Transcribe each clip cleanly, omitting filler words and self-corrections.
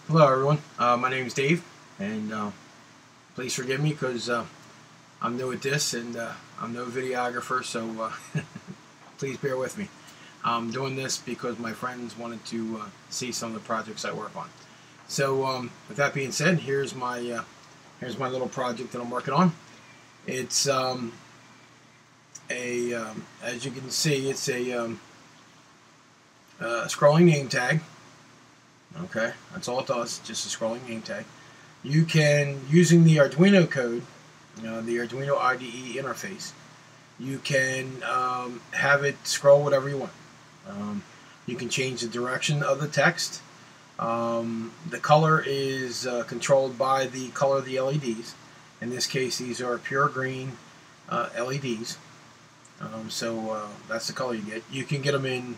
Hello everyone, my name is Dave, and please forgive me because I'm new at this and I'm no videographer, so please bear with me. I'm doing this because my friends wanted to see some of the projects I work on. So with that being said, here's my little project that I'm working on. It's as you can see, it's a scrolling name tag. Okay, that's all it does, just a scrolling name tag. You can, using the Arduino code, the Arduino IDE interface, you can have it scroll whatever you want. You can change the direction of the text. The color is controlled by the color of the LEDs. In this case, these are pure green LEDs. So that's the color you get. You can get them in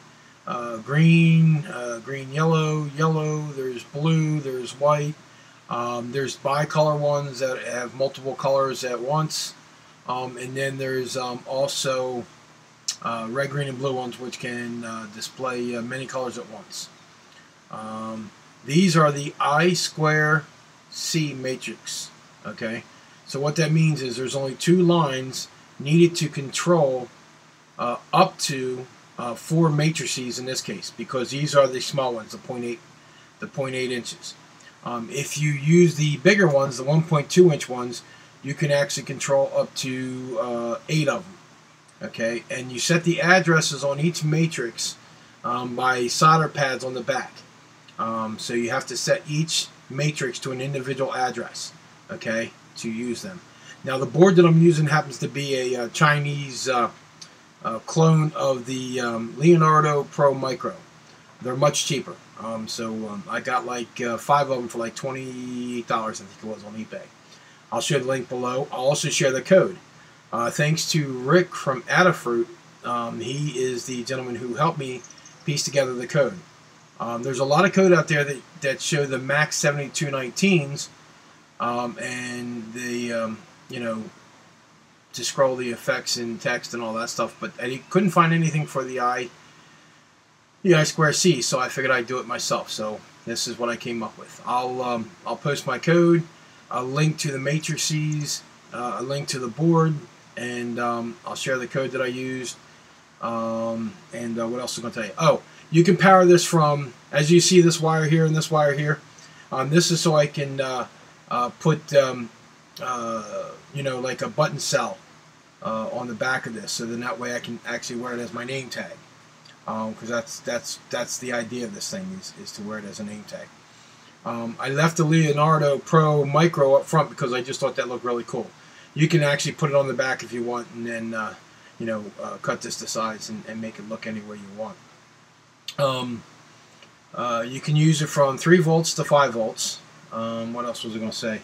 green, yellow, there's blue, there's white, there's bicolor ones that have multiple colors at once, and then there's also red, green, and blue ones which can display many colors at once. These are the I2C matrix. Okay, so what that means is there's only two lines needed to control up to 4 matrices in this case, because these are the small ones, the 0.8 inches. If you use the bigger ones, the 1.2 inch ones, you can actually control up to 8 of them. Okay, and you set the addresses on each matrix by solder pads on the back. So you have to set each matrix to an individual address, okay, to use them. Now the board that I'm using happens to be a Chinese clone of the Leonardo Pro Micro. They're much cheaper. So I got like 5 of them for like $28, I think it was, on eBay. I'll share the link below. I'll also share the code. Thanks to Rick from Adafruit. He is the gentleman who helped me piece together the code. There's a lot of code out there that show the Max 7219s and the to scroll the effects in text and all that stuff, but I couldn't find anything for the I2C, so I figured I'd do it myself. So this is what I came up with. I'll post my code, a link to the matrices, a link to the board, and I'll share the code that I used. And what else am I going to tell you? Oh, you can power this from, as you see, this wire here and this wire here. This is so I can put like a button cell on the back of this, so then that way I can actually wear it as my name tag, because that's the idea of this thing, is to wear it as a name tag. I left the Leonardo Pro Micro up front because I just thought that looked really cool. You can actually put it on the back if you want, and then cut this to size and make it look any way you want. You can use it from 3 volts to 5 volts. What else was I going to say?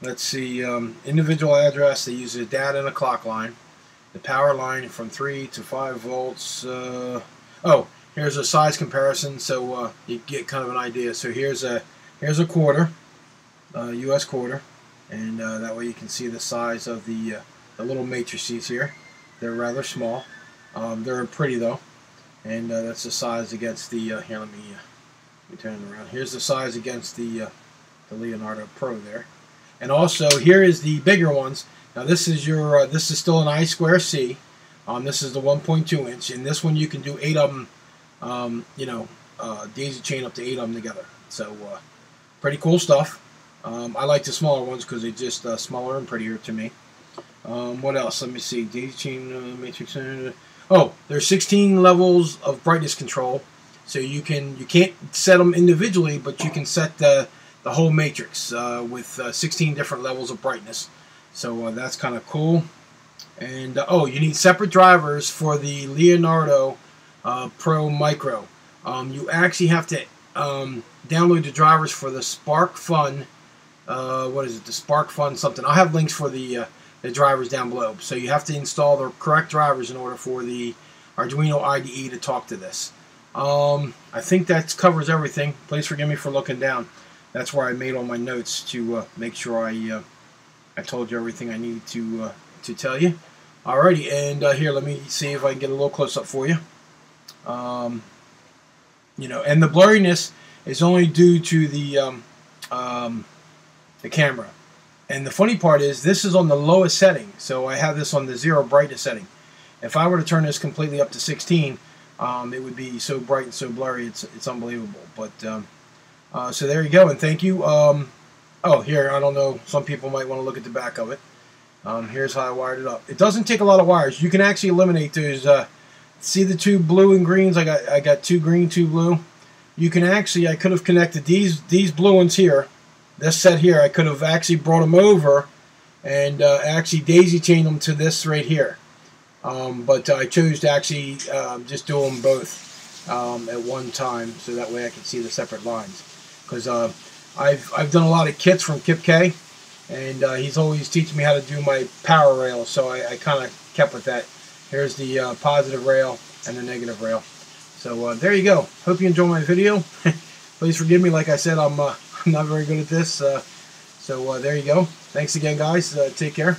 Let's see, individual address, they use a data and a clock line. The power line from 3 to 5 volts. Oh, here's a size comparison, so you get kind of an idea. So here's a quarter, U.S. quarter, and that way you can see the size of the little matrices here. They're rather small. They're pretty though, and that's the size against the. Here, let me turn it around. Here's the size against the Leonardo Pro there. And also, here is the bigger ones. Now this is your this is still an I2C. This is the 1.2 inch, and this one you can do 8 of them. Daisy chain up to 8 of them together. So pretty cool stuff. I like the smaller ones because they're just smaller and prettier to me. What else? Let me see. Daisy chain matrix. Oh, there's 16 levels of brightness control. So you can't set them individually, but you can set the whole matrix with 16 different levels of brightness. So that's kind of cool. And oh, you need separate drivers for the Leonardo Pro Micro. You actually have to download the drivers for the SparkFun. What is it? The SparkFun something. I'll have links for the drivers down below. So you have to install the correct drivers in order for the Arduino IDE to talk to this. I think that covers everything. Please forgive me for looking down. That's where I made all my notes to make sure I told you everything I needed to tell you. Alrighty, and here, let me see if I can get a little close up for you. And the blurriness is only due to the the camera. And the funny part is this is on the lowest setting, so I have this on the 0 brightness setting. If I were to turn this completely up to 16, it would be so bright and so blurry, it's unbelievable. But so there you go, and thank you. Oh, here, I don't know, some people might want to look at the back of it. Here's how I wired it up. It doesn't take a lot of wires. You can actually eliminate those. See the two blue and greens? I got 2 green, 2 blue. You can actually, I could have connected these blue ones here. This set here, I could have actually brought them over and actually daisy chained them to this right here. But I chose to actually just do them both at one time, so that way I can see the separate lines. Because I've done a lot of kits from Kip K, and he's always teaching me how to do my power rail, so I kind of kept with that. Here's the positive rail and the negative rail. So there you go. Hope you enjoy my video. Please forgive me. Like I said, I'm not very good at this. So there you go. Thanks again, guys. Take care.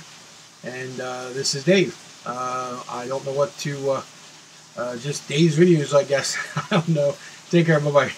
And this is Dave. I don't know what to, just Dave's videos, I guess. I don't know. Take care. Bye-bye.